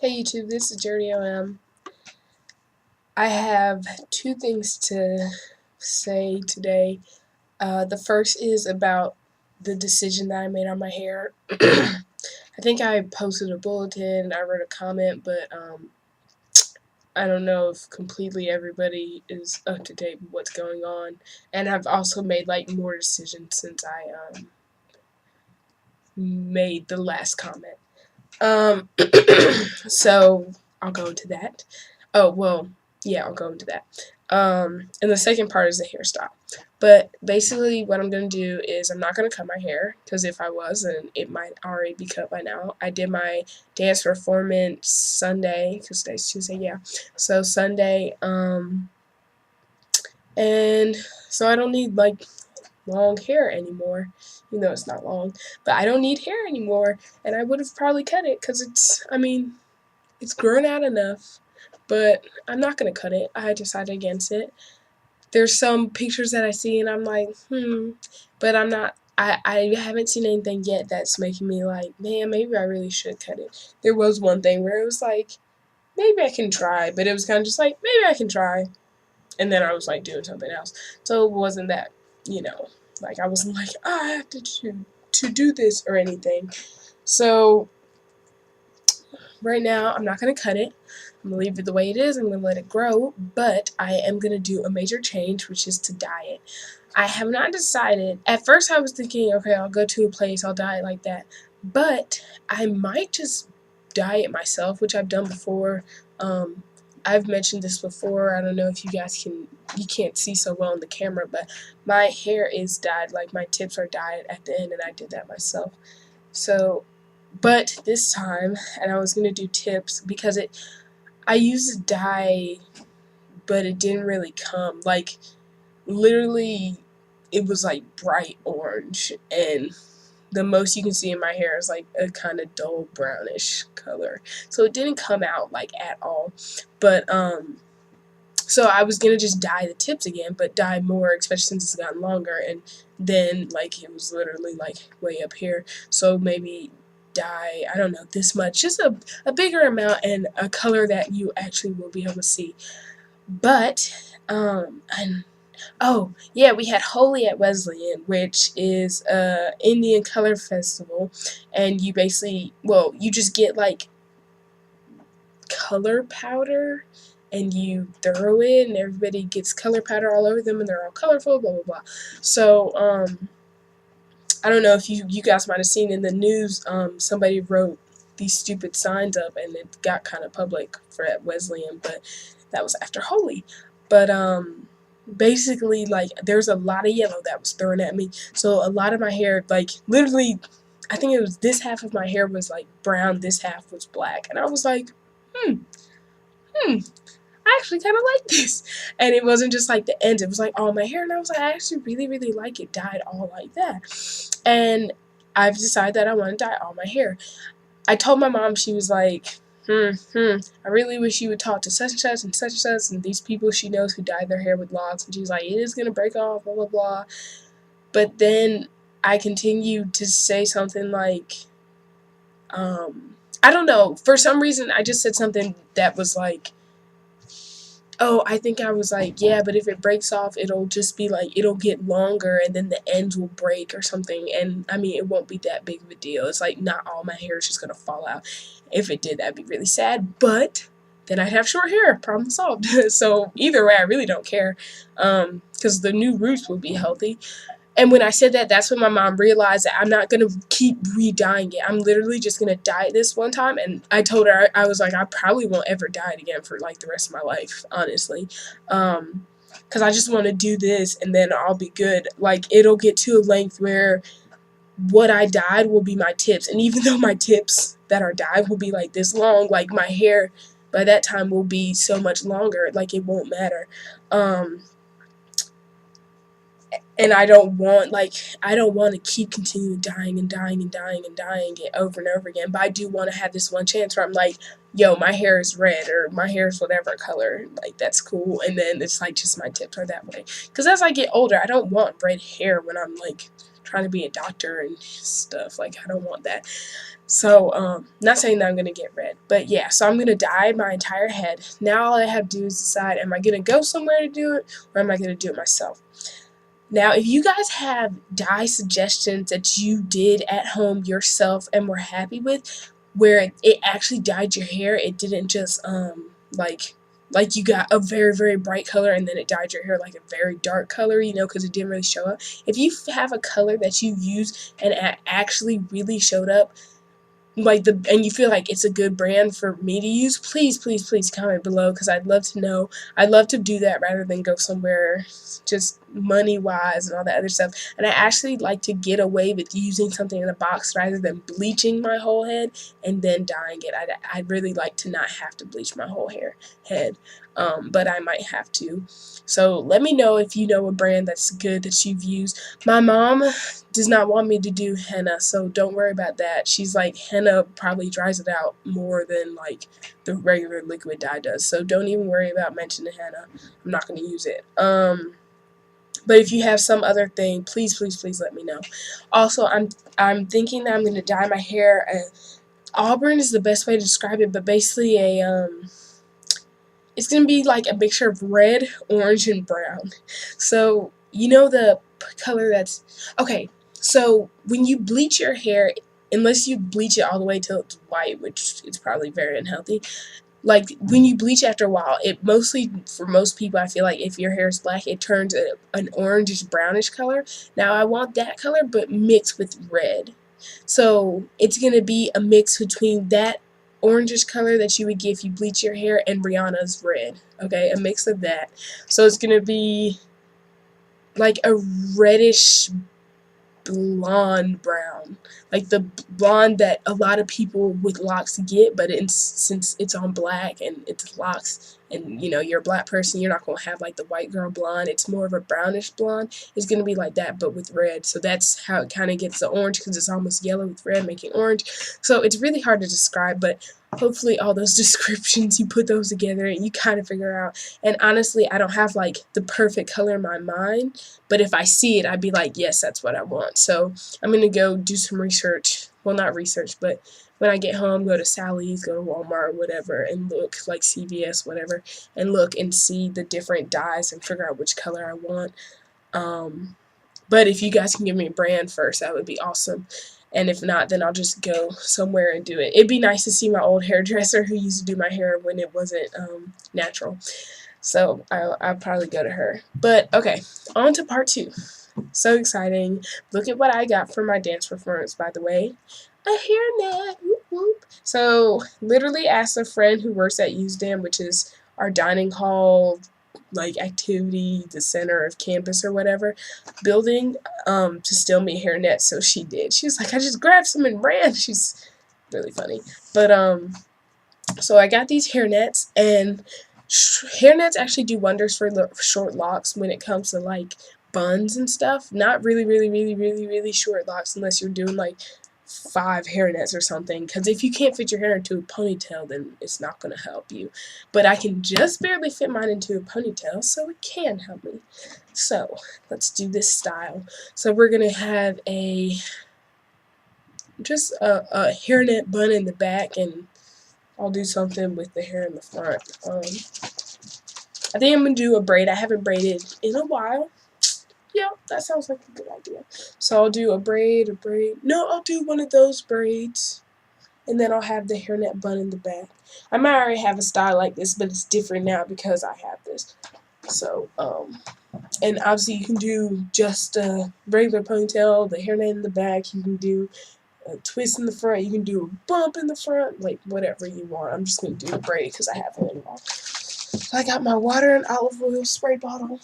Hey YouTube, this is Jerry OM. I have two things to say today. The first is about the decision that I made on my hair. I think I posted a bulletin, I wrote a comment, but I don't know if completely everybody is up to date with what's going on. And I've also made like more decisions since I made the last comment. Um, so I'll go into that. Oh, well, yeah, I'll go into that. And the second part is the hairstyle. But basically what I'm going to do is I'm not going to cut my hair, because if I was, then it might already be cut by now. I did my dance performance Sunday, because today's Tuesday, yeah. So Sunday, and so I don't need, like, long hair anymore, even though it's not long, but I don't need hair anymore, and I would have probably cut it, because it's grown out enough, but I'm not going to cut it. I decided against it. There's some pictures that I see and I'm like, but I haven't seen anything yet that's making me like, man, maybe I really should cut it. There was one thing where it was like, maybe I can try, but it was kind of just like, maybe I can try, and then I was like doing something else. So it wasn't that, like I wasn't like, oh, I have to do this or anything. So right now, I'm not going to cut it. I'm going to leave it the way it is. I'm going to let it grow, but I am going to do a major change, which is to dye it. I have not decided. At first, I was thinking, okay, I'll go to a place, I'll dye it like that. But I might just dye it myself, which I've done before. I've mentioned this before. I don't know if you guys you can't see so well on the camera, but my hair is dyed, like my tips are dyed at the end, and I did that myself. So, but this time, and I was gonna do tips because I used a dye, but it didn't really come. Like, literally, it was like bright orange, and the most you can see in my hair is like a kind of dull brownish color. So it didn't come out like at all. But so I was gonna just dye the tips again, but dye more, especially since it's gotten longer, and then like it was literally like way up here. So maybe dye, I don't know, this much, just a bigger amount and a color that you actually will be able to see. But and oh yeah, we had Holi at Wesleyan, which is a Indian color festival, and you basically, well, you just get like color powder and you throw it and everybody gets color powder all over them and they're all colorful, blah blah blah. So I don't know if you guys might have seen in the news, somebody wrote these stupid signs up and it got kind of public for at Wesleyan, but that was after Holi. But basically, like, there's a lot of yellow that was thrown at me, so a lot of my hair, like, literally, I think it was this half of my hair was like brown, this half was black, and I was like, I actually kind of like this. And it wasn't just like the ends, it was like all my hair, and I was like, I actually really really like it dyed all like that. And I've decided that I want to dye all my hair. I told my mom, she was like, I really wish you would talk to such and such and such and such and these people she knows who dye their hair with locks, and she was like, it is gonna break off, blah blah blah. But then I continued to say something like, I don't know, for some reason I just said something that was like, oh, I think I was like, yeah, but if it breaks off, it'll just be like, it'll get longer and then the ends will break or something. And I mean, it won't be that big of a deal. It's like, not all my hair is just going to fall out. If it did, that'd be really sad. But then I'd have short hair. Problem solved. So either way, I really don't care. Because the new roots will be healthy. And when I said that, that's when my mom realized that I'm not going to keep re-dyeing it. I'm literally just going to dye it this one time. And I told her, I was like, I probably won't ever dye it again for like the rest of my life, honestly. Because I just want to do this and then I'll be good. Like, it'll get to a length where what I dyed will be my tips. And even though my tips that are dyed will be like this long, like my hair by that time will be so much longer. Like, it won't matter. And I don't want to keep continuing dying and dying and dying and dying it over and over again. But I do want to have this one chance where I'm like, yo, my hair is red or my hair is whatever color. Like, that's cool. And then it's like just my tips are that way. Because as I get older, I don't want red hair when I'm like trying to be a doctor and stuff. Like, I don't want that. So, not saying that I'm gonna get red, but yeah, so I'm gonna dye my entire head. Now all I have to do is decide, am I gonna go somewhere to do it, or am I gonna do it myself? Now, if you guys have dye suggestions that you did at home yourself and were happy with, where it actually dyed your hair, it didn't just, like you got a very, very bright color and then it dyed your hair like a very dark color, you know, because it didn't really show up. If you have a color that you use and actually really showed up, like and you feel like it's a good brand for me to use, please, please, please comment below, because I'd love to know. I'd love to do that rather than go somewhere just money wise and all that other stuff. And I actually like to get away with using something in a box rather than bleaching my whole head and then dyeing it. I'd really like to not have to bleach my whole head, but I might have to. So let me know if you know a brand that's good that you've used. My mom does not want me to do henna, so don't worry about that. She's like, henna probably dries it out more than like the regular liquid dye does, so don't even worry about mentioning henna. I'm not going to use it. But if you have some other thing, please, please, please let me know. Also, I'm thinking that I'm going to dye my hair auburn is the best way to describe it, but basically it's going to be like a mixture of red, orange, and brown. So, you know the color that's... Okay, so when you bleach your hair, unless you bleach it all the way till it's white, which is probably very unhealthy, like when you bleach after a while, it mostly, for most people, I feel like if your hair is black, it turns an orangish brownish color. Now I want that color, but mixed with red. So it's going to be a mix between that orangish color that you would get if you bleach your hair and Rihanna's red. Okay, a mix of that. So it's going to be like a reddish blonde brown, like the blonde that a lot of people with locks get, but since it's on black and it's locks, and you know you're a black person, you're not gonna have like the white girl blonde. It's more of a brownish blonde. It's gonna be like that, but with red. So that's how it kind of gets the orange, because it's almost yellow with red making orange. So it's really hard to describe, but hopefully all those descriptions, you put those together and you kind of figure out. And honestly, I don't have like the perfect color in my mind, but if I see it, I'd be like, yes, that's what I want. So I'm going to go do some research. Well, not research, but when I get home, go to Sally's, go to Walmart, whatever, and look, like CVS, whatever, and look and see the different dyes and figure out which color I want. But if you guys can give me a brand first, that would be awesome. And if not, then I'll just go somewhere and do it. It'd be nice to see my old hairdresser who used to do my hair when it wasn't natural. So I'll probably go to her. But okay, on to part 2. So exciting. Look at what I got for my dance performance, by the way. A hairnet. Whoop, whoop. So literally asked a friend who works at USDAM, which is our dining hall, like activity, the center of campus or whatever, building, to steal me a hairnet. So she did. She was like, I just grabbed some and ran. She's really funny. But so I got these hairnets, and hairnets actually do wonders for short locks when it comes to like buns and stuff. Not really, really, really, really, really short locks unless you're doing like 5 hairnets or something, because if you can't fit your hair into a ponytail, then it's not going to help you. But I can just barely fit mine into a ponytail, so it can help me. So let's do this style. So we're going to have just a hairnet bun in the back, and I'll do something with the hair in the front. I think I'm going to do a braid. I haven't braided in a while. Yeah, that sounds like a good idea. So I'll do a braid. No, I'll do one of those braids. And then I'll have the hairnet bun in the back. I might already have a style like this, but it's different now because I have this. So, and obviously you can do just a regular ponytail, the hairnet in the back. You can do a twist in the front. You can do a bump in the front, like whatever you want. I'm just going to do a braid because I have one. So I got my water and olive oil spray bottle.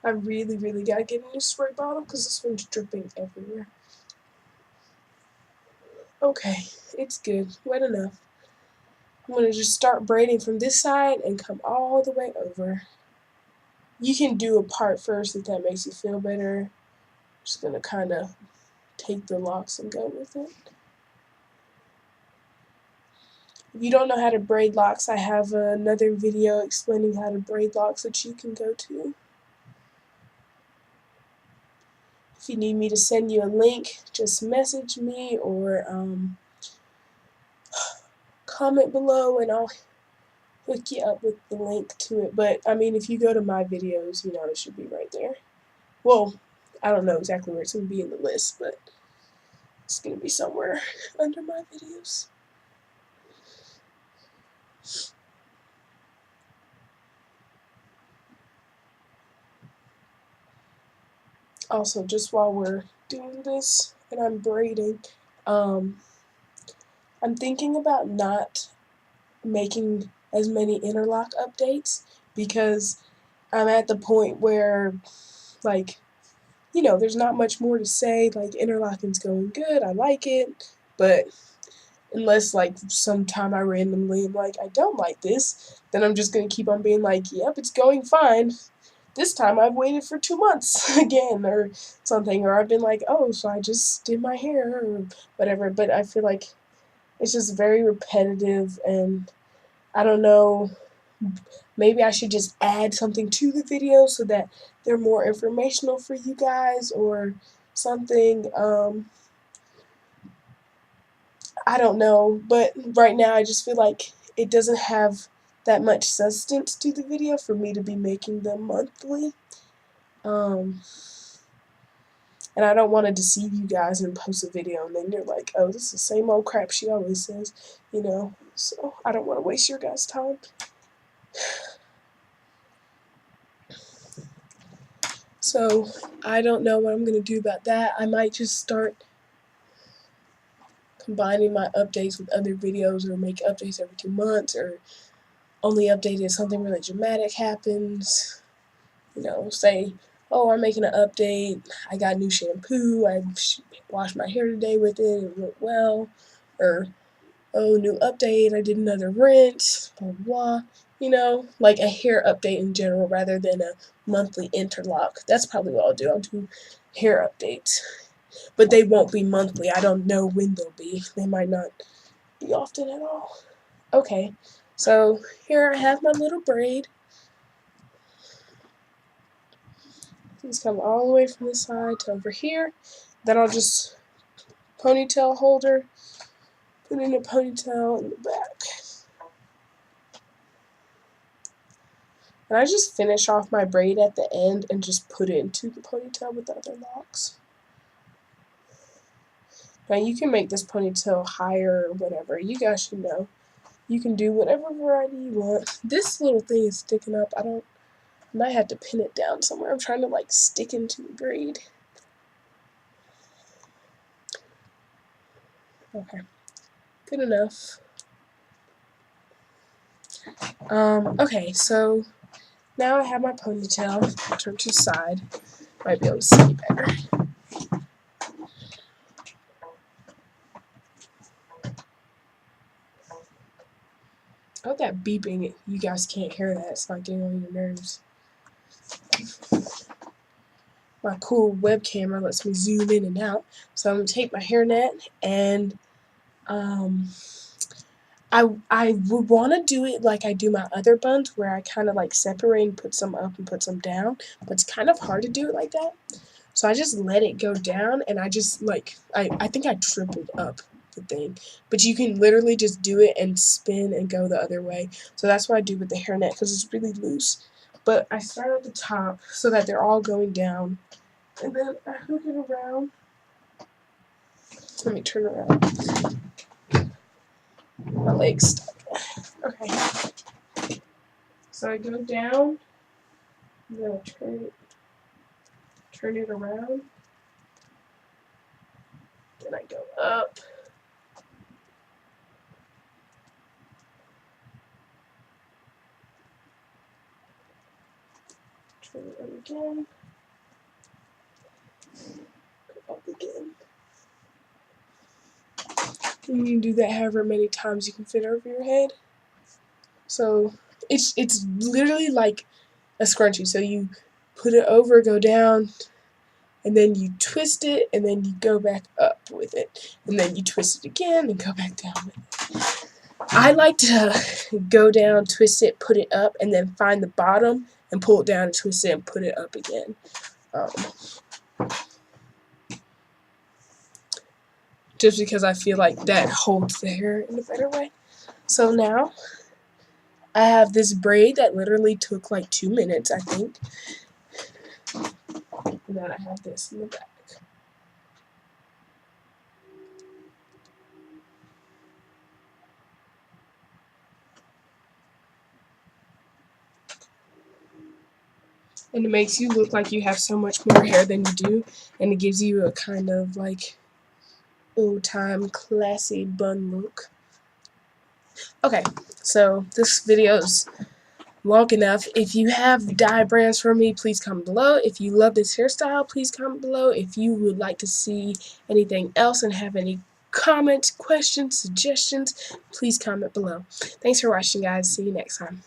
I really, really gotta get a new spray bottle because this one's dripping everywhere. Okay, it's good. Wet enough. I'm gonna just start braiding from this side and come all the way over. You can do a part first if that makes you feel better. I'm just gonna kind of take the locks and go with it. If you don't know how to braid locks, I have another video explaining how to braid locks that you can go to. If you need me to send you a link, just message me or comment below and I'll hook you up with the link to it. But I mean, if you go to my videos, you know, it should be right there. Well, I don't know exactly where it's going to be in the list, but it's going to be somewhere under my videos. Also, just while we're doing this and I'm braiding, I'm thinking about not making as many interlock updates because I'm at the point where, like, you know, there's not much more to say. Like, interlocking's going good, I like it, but unless, like, sometime I randomly am like, I don't like this, then I'm just gonna keep on being like, yep, it's going fine. This time I've waited for 2 months again or something, or I've been like, oh, so I just did my hair or whatever, but I feel like it's just very repetitive and I don't know, maybe I should just add something to the video so that they're more informational for you guys or something. I don't know, but right now I just feel like it doesn't have that much substance to the video for me to be making them monthly. And I don't want to deceive you guys and post a video and then you're like, oh, this is the same old crap she always says, you know, so I don't want to waste your guys' time. So I don't know what I'm going to do about that. I might just start combining my updates with other videos or make updates every 2 months or only update if something really dramatic happens. You know, say, oh, I'm making an update, I got new shampoo, I washed my hair today with it, it went well, or, oh, new update, I did another rinse, blah, blah, blah. You know, like a hair update in general rather than a monthly interlock. That's probably what I'll do. I'll do hair updates. But they won't be monthly. I don't know when they'll be. They might not be often at all. Okay, so here I have my little braid. These come all the way from this side to over here. Then I'll just ponytail holder, put in a ponytail in the back. And I just finish off my braid at the end and just put it into the ponytail with the other locks. Now you can make this ponytail higher or whatever. You guys should know. You can do whatever variety you want. This little thing is sticking up. I might have to pin it down somewhere. I'm trying to like stick into the braid. Okay, good enough. Okay, so now I have my ponytail. I'll turn to the side. Might be able to see better. I hope that beeping, you guys can't hear that. It's not getting on your nerves. My cool web camera lets me zoom in and out. So I'm going to take my hairnet and I would want to do it like I do my other buns where I kind of like separate and put some up and put some down. But it's kind of hard to do it like that. So I just let it go down and I just like, I think I tripled up the thing. But you can literally just do it and spin and go the other way. So that's what I do with the hairnet because it's really loose. But I start at the top so that they're all going down. And then I hook it around. Let me turn around. My leg's stuck. Okay. So I go down. I'm going to turn it around. Then I go up. Put it up again. Up again. And you can do that however many times you can fit over your head. So it's literally like a scrunchie. So you put it over, go down, and then you twist it, and then you go back up with it, and then you twist it again and go back down with it. I like to go down, twist it, put it up, and then find the bottom and pull it down and twist it and put it up again. Just because I feel like that holds the hair in a better way. So now I have this braid that literally took like 2 minutes, I think. And then I have this in the back. And it makes you look like you have so much more hair than you do, and it gives you a kind of like old-time classy bun look. Okay, so this video's long enough. If you have dye brands for me, please comment below. If you love this hairstyle, please comment below. If you would like to see anything else and have any comments, questions, suggestions, please comment below. Thanks for watching, guys. See you next time.